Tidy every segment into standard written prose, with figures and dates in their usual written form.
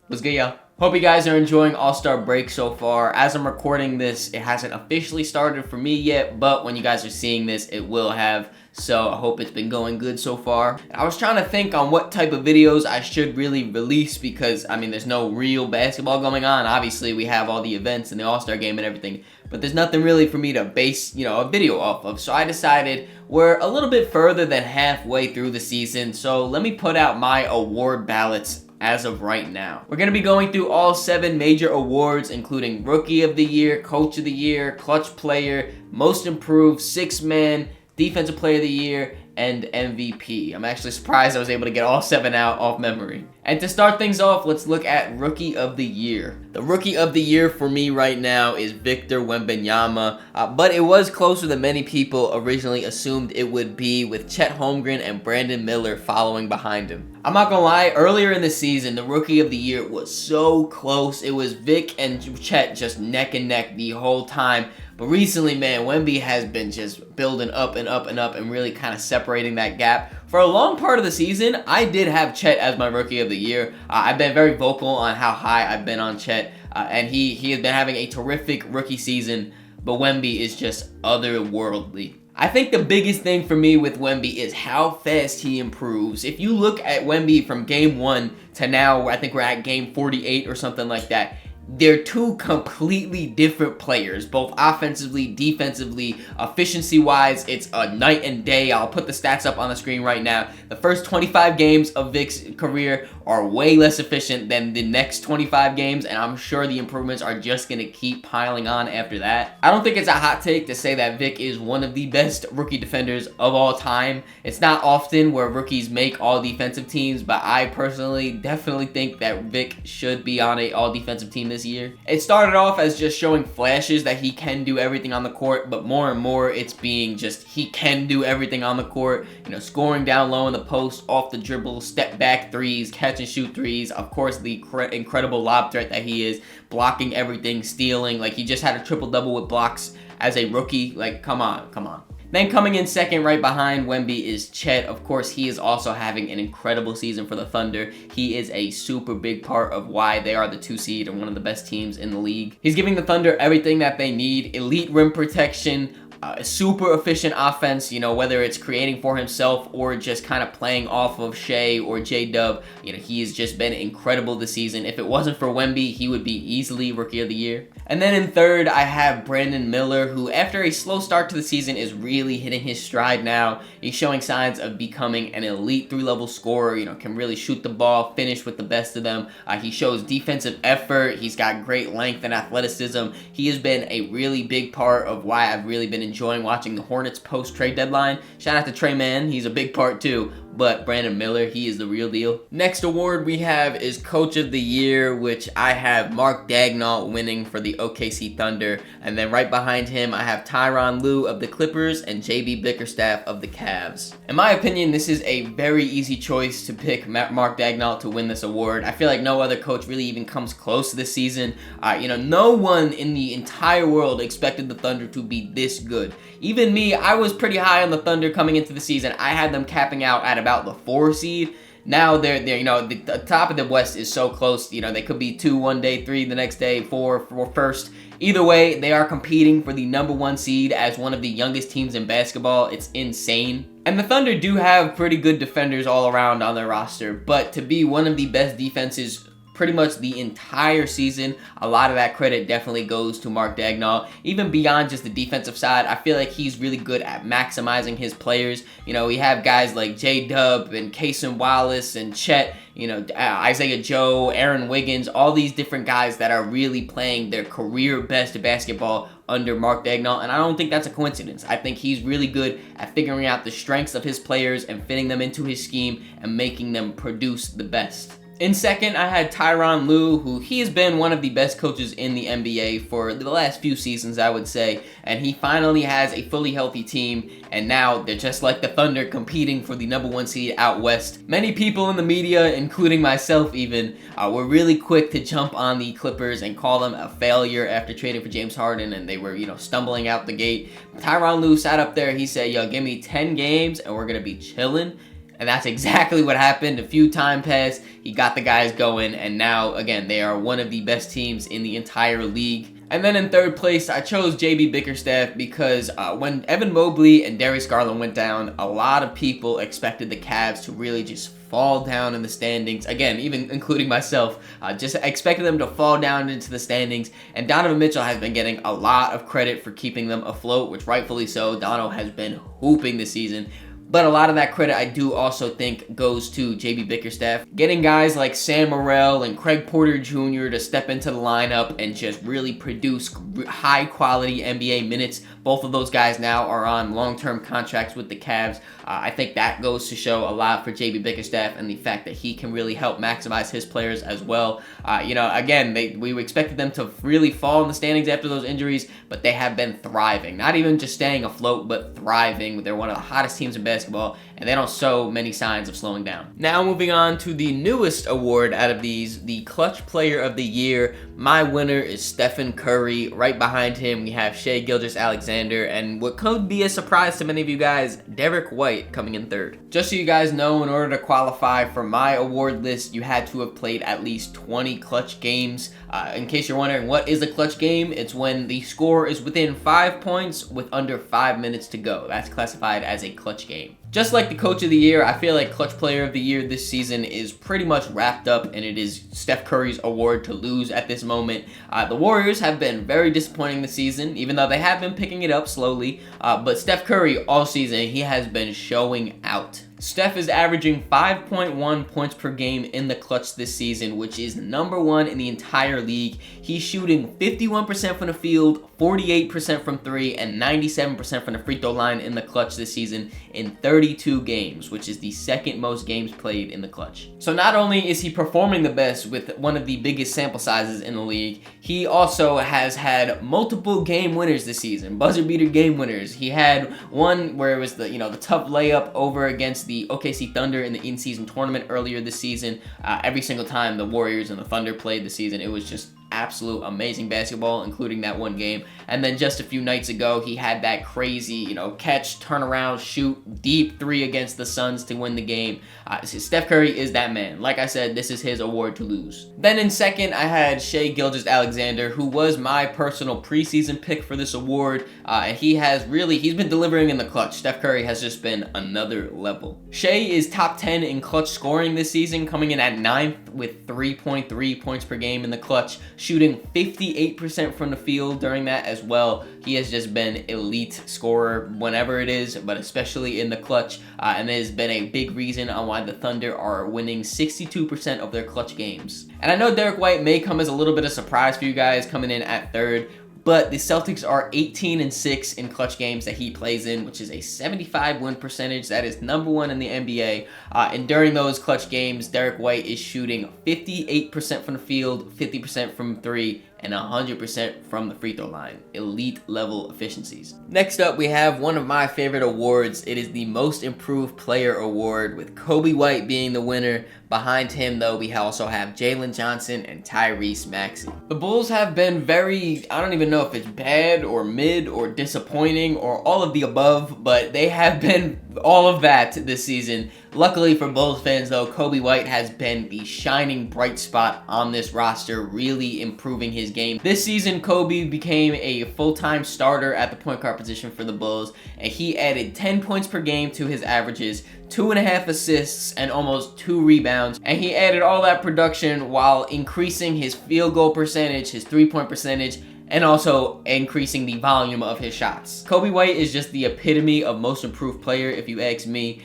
What's good, y'all? Hope you guys are enjoying All-Star break so far. As I'm recording this, it hasn't officially started for me yet, but when you guys are seeing this, it will have. So I hope it's been going good so far. I was trying to think on what type of videos I should really release because, I mean, there's no real basketball going on. Obviously, we have all the events and the All-Star game and everything, but there's nothing really for me to base, a video off of. So I decided we're a little bit further than halfway through the season, so let me put out my award ballots as of right now. We're going to be going through all 7 major awards, including Rookie of the Year, Coach of the Year, Clutch Player, Most Improved, Sixth Man, Defensive Player of the Year, and MVP. I'm actually surprised I was able to get all 7 out off memory. And to start things off, let's look at Rookie of the Year. The Rookie of the Year for me right now is Victor Wembanyama, but it was closer than many people originally assumed it would be, with Chet Holmgren and Brandon Miller following behind him. I'm not gonna lie, earlier in the season, the Rookie of the Year was so close. It was Vic and Chet just neck and neck the whole time. But recently, man, Wemby has been just building up and up and up and really kind of separating that gap. For a long part of the season, I did have Chet as my Rookie of the Year. I've been very vocal on how high I've been on Chet, and he has been having a terrific rookie season, but Wemby is just otherworldly. I think the biggest thing for me with Wemby is how fast he improves. If you look at Wemby from game 1 to now, I think we're at game 48 or something like that, they're 2 completely different players, both offensively, defensively, efficiency-wise. It's a night and day. I'll put the stats up on the screen right now. The first 25 games of Vic's career are way less efficient than the next 25 games, and I'm sure the improvements are just going to keep piling on after that. I don't think it's a hot take to say that Vic is one of the best rookie defenders of all time. It's not often where rookies make all defensive teams, but I personally definitely think that Vic should be on a all defensive team this year. It started off as just showing flashes that he can do everything on the court, but more and more it's being just he can do everything on the court. Scoring down low in the post, off the dribble, step back threes, catch and shoot threes. Of course, the incredible lob threat that he is, blocking everything, stealing. Like, he just had a triple-double with blocks as a rookie. Like, come on. Then coming in second right behind Wemby is Chet. Of course, he is also having an incredible season for the Thunder. He is a super big part of why they are the 2 seed and one of the best teams in the league. He's giving the Thunder everything that they need. Elite rim protection, super efficient offense, whether it's creating for himself or just kind of playing off of Shea or J-Dub. He has just been incredible this season. If it wasn't for Wemby, he would be easily Rookie of the Year. And then in third, I have Brandon Miller, who after a slow start to the season is really hitting his stride now. He's showing signs of becoming an elite 3-level scorer, can really shoot the ball, finish with the best of them. He shows defensive effort. He's got great length and athleticism. He has been a really big part of why I've really been enjoying watching the Hornets post-trade deadline. Shout out to Trey Mann, he's a big part too. But Brandon Miller, he is the real deal. Next award we have is Coach of the Year, which I have Mark Daigneault winning for the OKC Thunder. And then right behind him, I have Tyronn Lue of the Clippers and JB Bickerstaff of the Cavs. In my opinion, this is a very easy choice to pick Mark Daigneault to win this award. I feel like no other coach really even comes close to this season. No one in the entire world expected the Thunder to be this good. Even me, I was pretty high on the Thunder coming into the season. I had them capping out at about the 4 seed. Now they're the top of the West is so close. They could be 2 one day, 3 the next day, 4 first. Either way, they are competing for the number 1 seed as one of the youngest teams in basketball. It's insane. And the Thunder do have pretty good defenders all around on their roster, but to be one of the best defenses pretty much the entire season, a lot of that credit definitely goes to Mark Daigneault. Even beyond just the defensive side, I feel like he's really good at maximizing his players. We have guys like J-Dub and Cason Wallace and Chet, Isaiah Joe, Aaron Wiggins, all these different guys that are really playing their career best basketball under Mark Daigneault, and I don't think that's a coincidence. I think he's really good at figuring out the strengths of his players and fitting them into his scheme and making them produce the best. In second, I had Tyronn Lue, who he has been one of the best coaches in the NBA for the last few seasons, I would say, and he finally has a fully healthy team, and now they're just like the Thunder competing for the number 1 seed out west. Many people in the media, including myself even, were really quick to jump on the Clippers and call them a failure after trading for James Harden, and they were, stumbling out the gate. Tyronn Lue sat up there, he said, give me 10 games and we're going to be chilling. And that's exactly what happened. A few time passed, he got the guys going, and now, again, they are one of the best teams in the entire league. And then in third place, I chose JB Bickerstaff because when Evan Mobley and Darius Garland went down, a lot of people expected the Cavs to really just fall down in the standings. Again, even including myself, just expected them to fall down into the standings. And Donovan Mitchell has been getting a lot of credit for keeping them afloat, which rightfully so. Dono has been hooping this season. But a lot of that credit I do also think goes to JB Bickerstaff. Getting guys like Sam Morrell and Craig Porter Jr. to step into the lineup and just really produce high quality NBA minutes. Both of those guys now are on long-term contracts with the Cavs. I think that goes to show a lot for JB Bickerstaff and the fact that he can really help maximize his players as well. Again, we expected them to really fall in the standings after those injuries, but they have been thriving. Not even just staying afloat, but thriving. They're one of the hottest teams in basketball, and they don't show many signs of slowing down. Now moving on to the newest award out of these, the Clutch Player of the Year. My winner is Stephen Curry. Right behind him, we have Shai Gilgeous-Alexander, and what could be a surprise to many of you guys, Derek White coming in third. Just so you guys know, in order to qualify for my award list, you had to have played at least 20 clutch games. In case you're wondering, what is a clutch game? It's when the score is within 5 points with under 5 minutes to go. That's classified as a clutch game. Just like the Coach of the Year, I feel like Clutch Player of the Year this season is pretty much wrapped up, and it is Steph Curry's award to lose at this moment. The Warriors have been very disappointing this season, even though they have been picking it up slowly. But Steph Curry all season, he has been showing out. Steph is averaging 5.1 points per game in the clutch this season, which is number one in the entire league. He's shooting 51% from the field, 48% from three, and 97% from the free throw line in the clutch this season in 32 games, which is the second most games played in the clutch. So not only is he performing the best with one of the biggest sample sizes in the league, he also has had multiple game winners this season, buzzer beater game winners. He had one where it was the tough layup over against the OKC Thunder in the in-season tournament earlier this season. Every single time the Warriors and the Thunder played this season, it was just absolute amazing basketball, including that one game. And then just a few nights ago, he had that crazy, catch, turn around, shoot, deep three against the Suns to win the game. Steph Curry is that man. Like I said, this is his award to lose. Then in second, I had Shai Gilgeous-Alexander, who was my personal preseason pick for this award. And he's been delivering in the clutch. Steph Curry has just been another level. Shai is top 10 in clutch scoring this season, coming in at 9th with 3.3 points per game in the clutch, shooting 58% from the field during that as well. He has just been elite scorer whenever it is, but especially in the clutch, and it has been a big reason on why the Thunder are winning 62% of their clutch games. And I know Derek White may come as a little bit of a surprise for you guys coming in at third, but the Celtics are 18-6 in clutch games that he plays in, which is a 75 win percentage. That is number one in the NBA. And during those clutch games, Derek White is shooting 58% from the field, 50% from three, and 100% from the free throw line. Elite level efficiencies. Next up, we have one of my favorite awards. It is the Most Improved Player Award, with Kobe White being the winner. Behind him, though, we also have Jalen Johnson and Tyrese Maxey. The Bulls have been I don't even know if it's bad or mid or disappointing or all of the above, but they have been all of that this season. Luckily for Bulls fans, though, Kobe White has been the shining bright spot on this roster, really improving his game. This season, Kobe became a full-time starter at the point guard position for the Bulls, and he added 10 points per game to his averages, 2.5 assists, and almost 2 rebounds. And he added all that production while increasing his field goal percentage, his three-point percentage, and also increasing the volume of his shots. Kobe White is just the epitome of most improved player, if you ask me.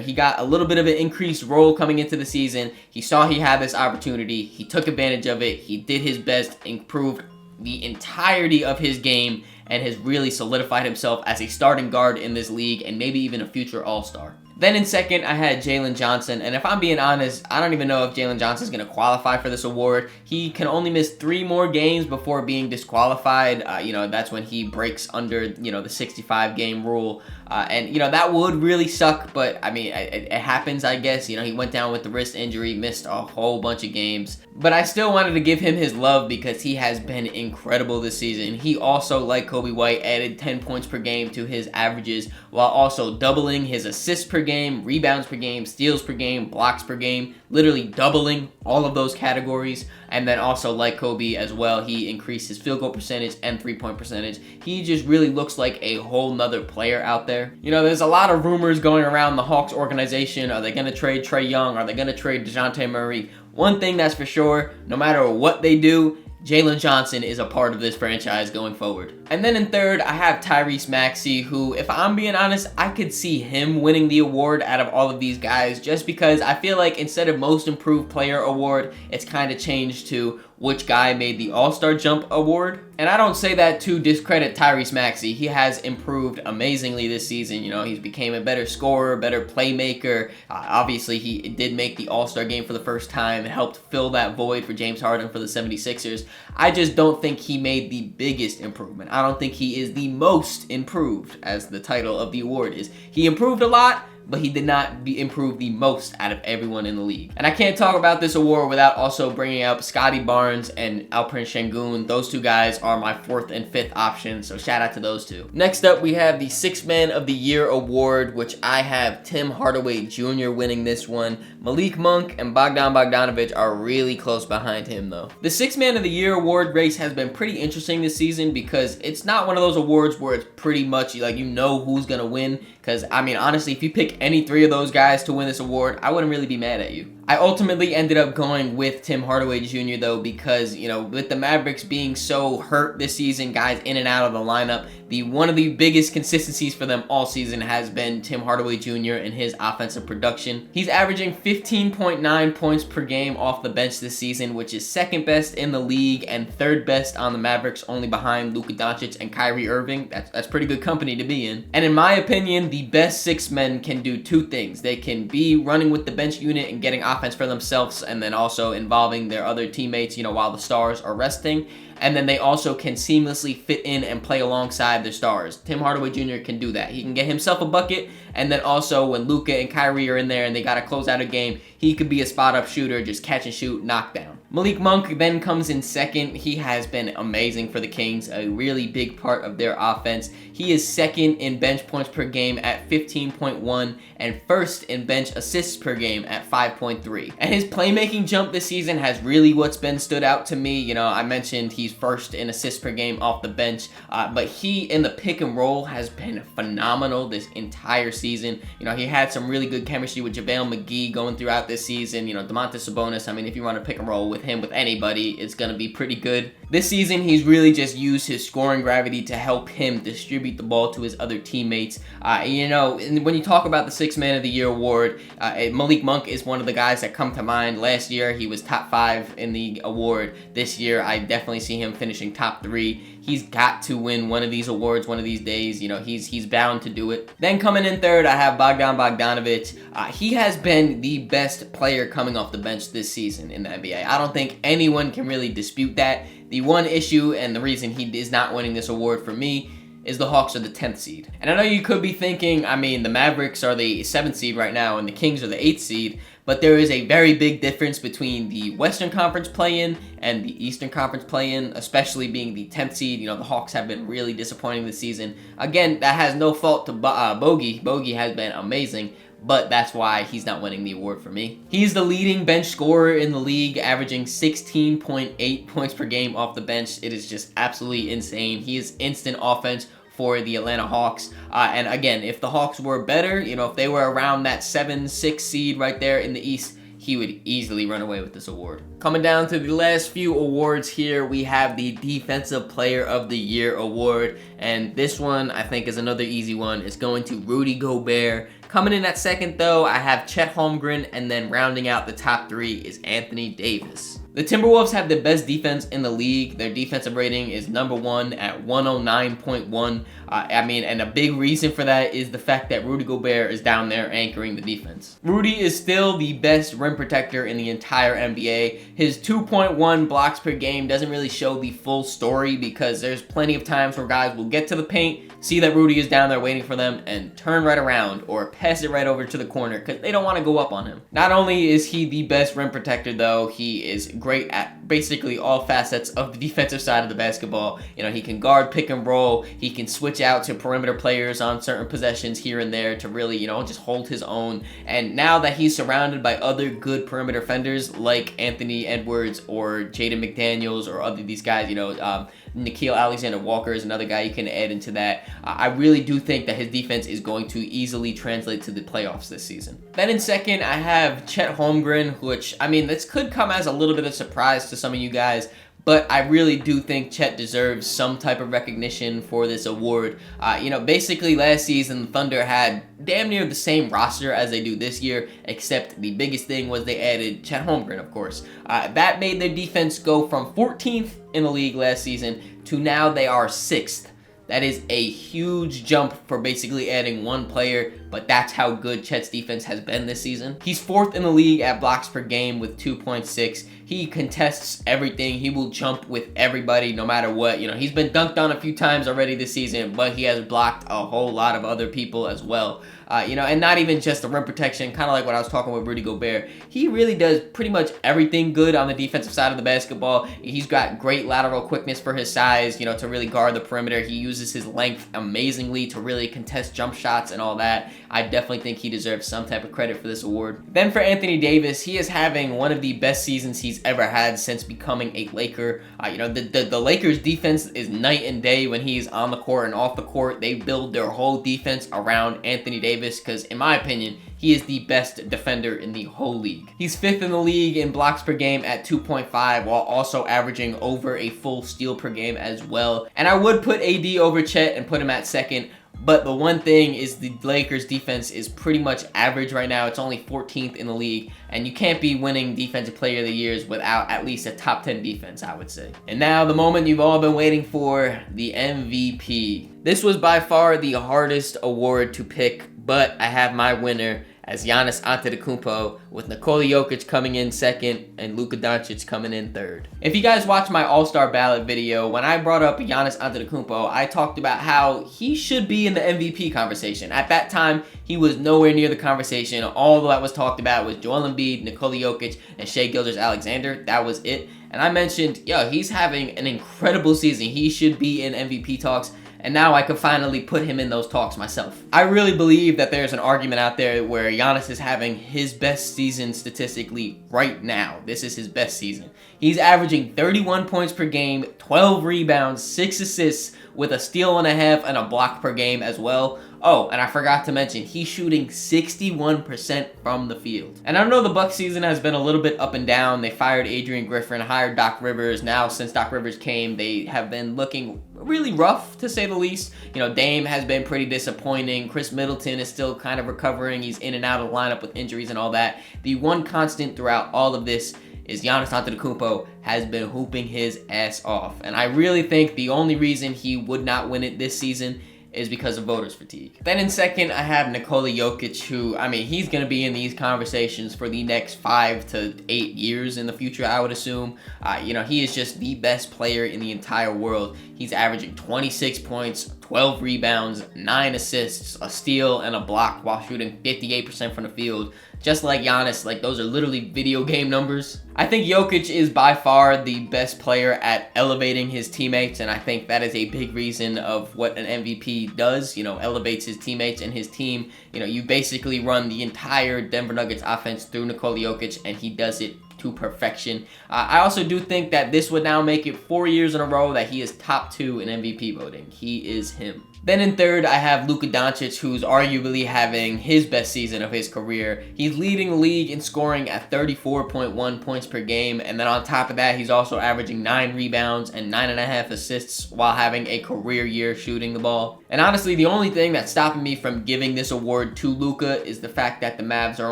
He got a little bit of an increased role coming into the season. He saw he had this opportunity. He took advantage of it. He did his best, improved the entirety of his game, and has really solidified himself as a starting guard in this league and maybe even a future all-star. Then in second, I had Jalen Johnson, and if I'm being honest, I don't even know if Jalen Johnson is going to qualify for this award. He can only miss 3 more games before being disqualified. That's when he breaks under, the 65-game rule. That would really suck, but, it happens, I guess. He went down with the wrist injury, missed a whole bunch of games. But I still wanted to give him his love because he has been incredible this season. He also, like Kobe White, added 10 points per game to his averages while also doubling his assists per game, rebounds per game, steals per game, blocks per game, literally doubling all of those categories. And then also, like Kobe as well, he increased his field goal percentage and three-point percentage. He just really looks like a whole nother player out there. You know, there's a lot of rumors going around the Hawks organization. Are they going to trade Trae Young? Are they going to trade DeJounte Murray? One thing that's for sure, no matter what they do, Jalen Johnson is a part of this franchise going forward. And then in third, I have Tyrese Maxey, who, if I'm being honest, I could see him winning the award out of all of these guys, just because I feel like instead of Most Improved Player award, it's kind of changed to which guy made the All-Star Jump award. And I don't say that to discredit Tyrese Maxey. He has improved amazingly this season. You know, he's became a better scorer, better playmaker. Obviously, he did make the All-Star game for the first time, helped fill that void for James Harden for the 76ers. I just don't think he made the biggest improvement. I don't think he is the most improved, as the title of the award is. He improved a lot, but he did not improve the most out of everyone in the league. And I can't talk about this award without also bringing up Scotty Barnes and Alperen Şengün. Those two guys are my fourth and fifth options, so shout out to those two. Next up, we have the Sixth Man of the Year award, which I have Tim Hardaway Jr. winning this one. Malik Monk and Bogdan Bogdanović are really close behind him, though. The Sixth Man of the Year award race has been pretty interesting this season because it's not one of those awards where it's pretty much like you know who's gonna win. Because, I mean, honestly, if you pick any three of those guys to win this award, I wouldn't really be mad at you. I ultimately ended up going with Tim Hardaway Jr. though because, you know, with the Mavericks being so hurt this season, guys in and out of the lineup, one of the biggest consistencies for them all season has been Tim Hardaway Jr. and his offensive production. He's averaging 15.9 points per game off the bench this season, which is second best in the league and third best on the Mavericks, only behind Luka Doncic and Kyrie Irving. That's pretty good company to be in. And in my opinion, the best six men can do two things. They can be running with the bench unit and getting offense for themselves, and then also involving their other teammates, you know, while the stars are resting. And then they also can seamlessly fit in and play alongside the stars. Tim Hardaway Jr. can do that. He can get himself a bucket, and then also when Luka and Kyrie are in there and they got to close out a game, he could be a spot-up shooter, just catch and shoot, knockdown. Malik Monk then comes in second. He has been amazing for the Kings, a really big part of their offense. He is second in bench points per game at 15.1 and first in bench assists per game at 5.3. And his playmaking jump this season has really what's been stood out to me. You know, I mentioned he's first in assists per game off the bench, but he in the pick and roll has been phenomenal this entire season. You know, he had some really good chemistry with JaVale McGee going throughout this season. You know, Domantas Sabonis, I mean, if you run a pick and roll with him, with anybody, it's going to be pretty good. This season, he's really just used his scoring gravity to help him distribute the ball to his other teammates. You know, when you talk about the Sixth Man of the Year award, Malik Monk is one of the guys that come to mind. Last year, he was top 5 in the award. This year, I definitely see him finishing top 3. He's got to win one of these awards one of these days. You know, he's bound to do it. Then coming in third, I have Bogdan Bogdanović. He has been the best player coming off the bench this season in the NBA. I don't think anyone can really dispute that. The one issue and the reason he is not winning this award for me is the Hawks are the 10th seed. And I know you could be thinking, I mean, the Mavericks are the 7th seed right now and the Kings are the 8th seed, but there is a very big difference between the Western Conference play-in and the Eastern Conference play-in, especially being the 10th seed. You know, the Hawks have been really disappointing this season. Again, that has no fault to Bogey. Bogey has been amazing, but that's why he's not winning the award for me. He's the leading bench scorer in the league, averaging 16.8 points per game off the bench. It is just absolutely insane. He is instant offense for the Atlanta Hawks. And again, if the Hawks were better, you know, if they were around that 7-6 seed right there in the East, he would easily run away with this award. Coming down to the last few awards here, we have the Defensive Player of the Year award. And this one, I think, is another easy one. It's going to Rudy Gobert. Coming in at second, though, I have Chet Holmgren, and then rounding out the top 3 is Anthony Davis. The Timberwolves have the best defense in the league. Their defensive rating is number 1 at 109.1. I mean, and a big reason for that is the fact that Rudy Gobert is down there anchoring the defense. Rudy is still the best rim protector in the entire NBA. His 2.1 blocks per game doesn't really show the full story because there's plenty of times where guys will get to the paint, see that Rudy is down there waiting for them, and turn right around or pass it right over to the corner because they don't want to go up on him. Not only is he the best rim protector, though, he is great at basically all facets of the defensive side of the basketball. You know, he can guard, pick and roll. He can switch out to perimeter players on certain possessions here and there to really, you know, just hold his own. And now that he's surrounded by other good perimeter defenders like Anthony Edwards or Jaden McDaniels or other these guys, you know, Nickeil Alexander-Walker is another guy you can add into that. I really do think that his defense is going to easily translate to the playoffs this season. Then in second, I have Chet Holmgren, which, I mean, this could come as a little bit of surprise to some of you guys, but I really do think Chet deserves some type of recognition for this award. You know, basically last season, the Thunder had damn near the same roster as they do this year, except the biggest thing was they added Chet Holmgren, of course. That made their defense go from 14th in the league last season to now they are 6th. That is a huge jump for basically adding one player, but that's how good Chet's defense has been this season. He's 4th in the league at blocks per game with 2.6. He contests everything. He will jump with everybody no matter what. You know, he's been dunked on a few times already this season, but he has blocked a whole lot of other people as well. You know, and not even just the rim protection, kind of like what I was talking with Rudy Gobert. He really does pretty much everything good on the defensive side of the basketball. He's got great lateral quickness for his size, you know, to really guard the perimeter. He uses his length amazingly to really contest jump shots and all that. I definitely think he deserves some type of credit for this award. Then for Anthony Davis, he is having one of the best seasons he's ever had since becoming a Laker. You know, the Lakers defense is night and day when he's on the court and off the court. They build their whole defense around Anthony Davis because, in my opinion, he is the best defender in the whole league. He's 5th in the league in blocks per game at 2.5 while also averaging over a full steal per game as well. And I would put AD over Chet and put him at 2nd. But the one thing is the Lakers defense is pretty much average right now. It's only 14th in the league, and you can't be winning Defensive Player of the Years without at least a top 10 defense, I would say. And now the moment you've all been waiting for, the MVP. This was by far the hardest award to pick, but I have my winner as Giannis Antetokounmpo, with Nikola Jokic coming in 2nd and Luka Doncic coming in 3rd. If you guys watched my All-Star ballot video, when I brought up Giannis Antetokounmpo, I talked about how he should be in the MVP conversation. At that time, he was nowhere near the conversation. All that was talked about was Joel Embiid, Nikola Jokic, and Shai Gilgeous-Alexander. That was it. And I mentioned, yo, he's having an incredible season. He should be in MVP talks. And now I could finally put him in those talks myself. I really believe that there's an argument out there where Giannis is having his best season statistically right now. This is his best season. He's averaging 31 points per game, 12 rebounds, 6 assists, with a steal and a half and a block per game as well. Oh, and I forgot to mention, he's shooting 61% from the field. And I know the Bucks season has been a little bit up and down. They fired Adrian Griffin, hired Doc Rivers. Now, since Doc Rivers came, they have been looking really rough, to say the least. You know, Dame has been pretty disappointing. Chris Middleton is still kind of recovering. He's in and out of the lineup with injuries and all that. The one constant throughout all of this is Giannis Antetokounmpo has been hooping his ass off. And I really think the only reason he would not win it this season is because of voters fatigue. Then in second, I have Nikola Jokic, who, I mean, he's going to be in these conversations for the next 5 to 8 years in the future, I would assume. You know, he is just the best player in the entire world. He's averaging 26 points, 12 rebounds, 9 assists, a steal, and a block while shooting 58% from the field. Just like Giannis, like, those are literally video game numbers. I think Jokic is by far the best player at elevating his teammates, and I think that is a big reason of what an MVP does, you know, elevates his teammates and his team. You know, you basically run the entire Denver Nuggets offense through Nikola Jokic, and he does it to perfection. I also do think that this would now make it 4 years in a row that he is top 2 in MVP voting. He is him. Then in third, I have Luka Doncic, who's arguably having his best season of his career. He's leading the league in scoring at 34.1 points per game, and then on top of that, he's also averaging 9 rebounds and 9.5 assists while having a career year shooting the ball. And honestly, the only thing that's stopping me from giving this award to Luka is the fact that the Mavs are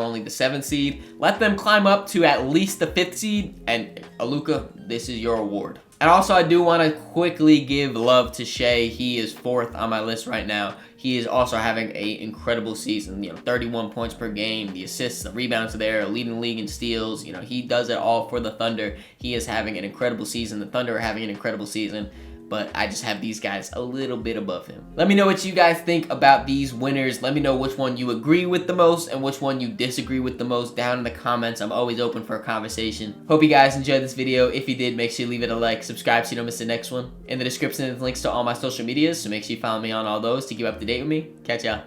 only the 7th seed. Let them climb up to at least the 5th seed, and Luka, this is your award. And also, I do want to quickly give love to Shai. He is 4th on my list right now. He is also having an incredible season. You know, 31 points per game, the assists, the rebounds are there, leading the league in steals. You know, he does it all for the Thunder. He is having an incredible season. The Thunder are having an incredible season. but I just have these guys a little bit above him. Let me know what you guys think about these winners. Let me know which one you agree with the most and which one you disagree with the most down in the comments. I'm always open for a conversation. Hope you guys enjoyed this video. If you did, make sure you leave it a like, subscribe so you don't miss the next one. In the description, there's links to all my social medias, so make sure you follow me on all those to keep up to date with me. Catch y'all.